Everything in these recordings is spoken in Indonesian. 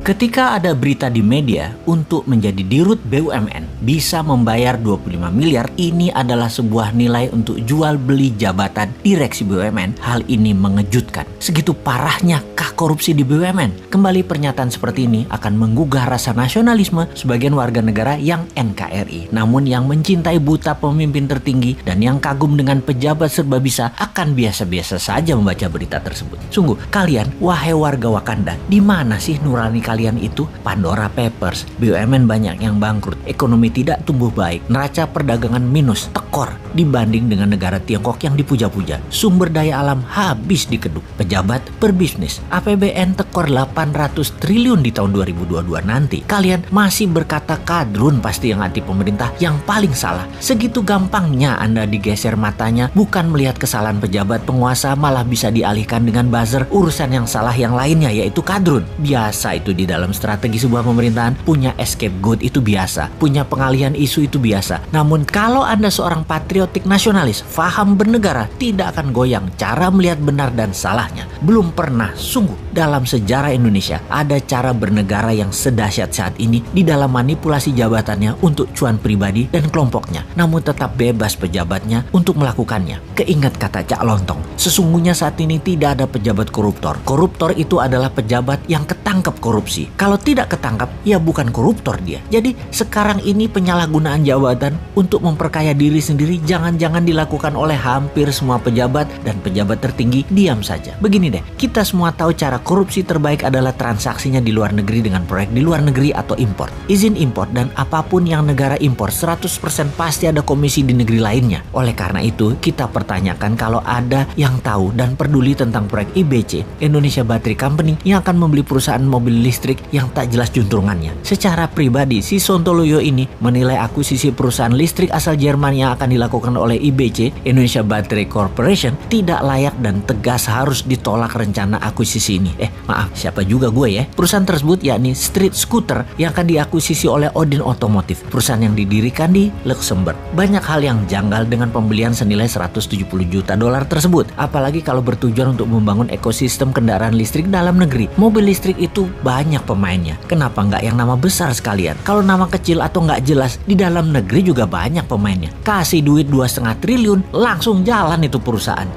Ketika ada berita di media untuk menjadi dirut BUMN bisa membayar 25 miliar, ini adalah sebuah nilai untuk jual beli jabatan direksi BUMN. Hal ini mengejutkan. Segitu parahnya kah korupsi di BUMN? Kembali pernyataan seperti ini akan menggugah rasa nasionalisme sebagian warga negara yang NKRI. Namun yang mencintai buta pemimpin tertinggi dan yang kagum dengan pejabat serba bisa akan biasa-biasa saja membaca berita tersebut. Sungguh, kalian, wahai warga Wakanda, di mana sih nurani kalian itu? Pandora Papers, BUMN banyak yang bangkrut, ekonomi tidak tumbuh baik, neraca perdagangan minus, tekor dibanding dengan negara Tiongkok yang dipuja-puja. Sumber daya alam habis dikeduk, pejabat berbisnis, APBN tekor 800 triliun di tahun 2022 nanti. Kalian masih berkata kadrun pasti yang anti pemerintah yang paling salah. Segitu gampangnya Anda digeser matanya, bukan melihat kesalahan pejabat penguasa, malah bisa dialihkan dengan buzzer urusan yang salah yang lainnya, yaitu kadrun. Biasa itu di dalam strategi sebuah pemerintahan, punya scapegoat itu biasa, punya pengalihan isu itu biasa. Namun kalau Anda seorang patriotik nasionalis, faham bernegara, tidak akan goyang cara melihat benar dan salahnya. Belum pernah sungguh dalam sejarah Indonesia ada cara bernegara yang sedahsyat saat ini di dalam manipulasi jabatannya untuk cuan pribadi dan kelompoknya, namun tetap bebas pejabatnya untuk melakukannya. Keingat kata Cak Lontong, sesungguhnya saat ini tidak ada pejabat koruptor. Koruptor itu adalah pejabat yang ketangkep korupsi. Kalau tidak ketangkap, ya bukan koruptor dia. Jadi sekarang ini penyalahgunaan jabatan untuk memperkaya diri sendiri jangan-jangan dilakukan oleh hampir semua pejabat, dan pejabat tertinggi diam saja. Begini deh, kita semua tahu cara korupsi terbaik adalah transaksinya di luar negeri dengan proyek di luar negeri atau impor. Izin impor dan apapun yang negara impor 100% pasti ada komisi di negeri lainnya. Oleh karena itu, kita pertanyakan kalau ada yang tahu dan peduli tentang proyek IBC, Indonesia Battery Company, yang akan membeli perusahaan mobil listrik yang tak jelas juntrungannya. Secara pribadi, si Sontoloyo ini menilai akuisisi perusahaan listrik asal Jerman yang akan dilakukan oleh IBC, Indonesia Battery Corporation, tidak layak dan tegas harus ditolak rencana akuisisi ini. Maaf, siapa juga gue ya? Perusahaan tersebut yakni Street Scooter yang akan diakuisisi oleh Odin Automotive, perusahaan yang didirikan di Luxembourg. Banyak hal yang janggal dengan pembelian senilai 170 juta dolar tersebut, apalagi kalau bertujuan untuk membangun ekosistem kendaraan listrik dalam negeri. Mobil listrik itu banyak pemainnya, kenapa nggak yang nama besar sekalian? Kalau nama kecil atau nggak jelas, di dalam negeri juga banyak pemainnya. Kasih duit 2,5 triliun, langsung jalan itu perusahaan.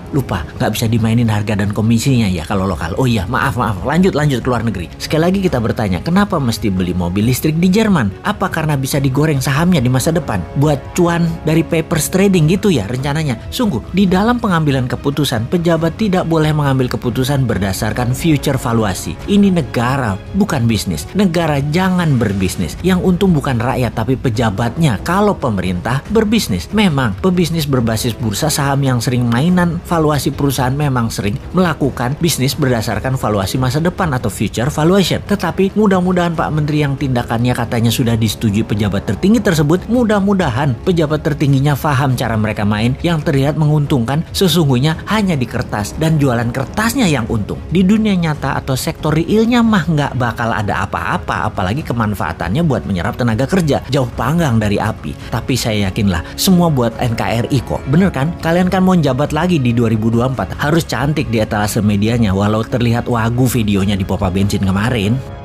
Lupa, nggak bisa dimainin harga dan komisinya ya kalau lokal. Oh iya, maaf, lanjut ke luar negeri. Sekali lagi kita bertanya, kenapa mesti beli mobil listrik di Jerman? Apa karena bisa digoreng sahamnya di masa depan? Buat cuan dari papers trading gitu ya rencananya? Sungguh, di dalam pengambilan keputusan, pejabat tidak boleh mengambil keputusan berdasarkan future valuasi. Ini negara, bukan bisnis. Negara jangan berbisnis. Yang untung bukan rakyat, tapi pejabatnya. Kalau pemerintah berbisnis, memang pebisnis berbasis bursa saham yang sering mainan valuasi perusahaan memang sering melakukan bisnis berdasarkan valuasi masa depan atau future valuation. Tetapi mudah-mudahan Pak Menteri yang tindakannya katanya sudah disetujui pejabat tertinggi tersebut, mudah-mudahan pejabat tertingginya paham cara mereka main yang terlihat menguntungkan sesungguhnya hanya di kertas dan jualan kertasnya yang untung. Di dunia nyata atau sektor realnya mah nggak bakal ada apa-apa, apalagi kemanfaatannya buat menyerap tenaga kerja. Jauh panggang dari api. Tapi saya yakinlah semua buat NKRI kok. Bener kan? Kalian kan mau jabat lagi di 2024, harus cantik di etalase medianya walau terlihat wagu videonya di pompa bensin kemarin.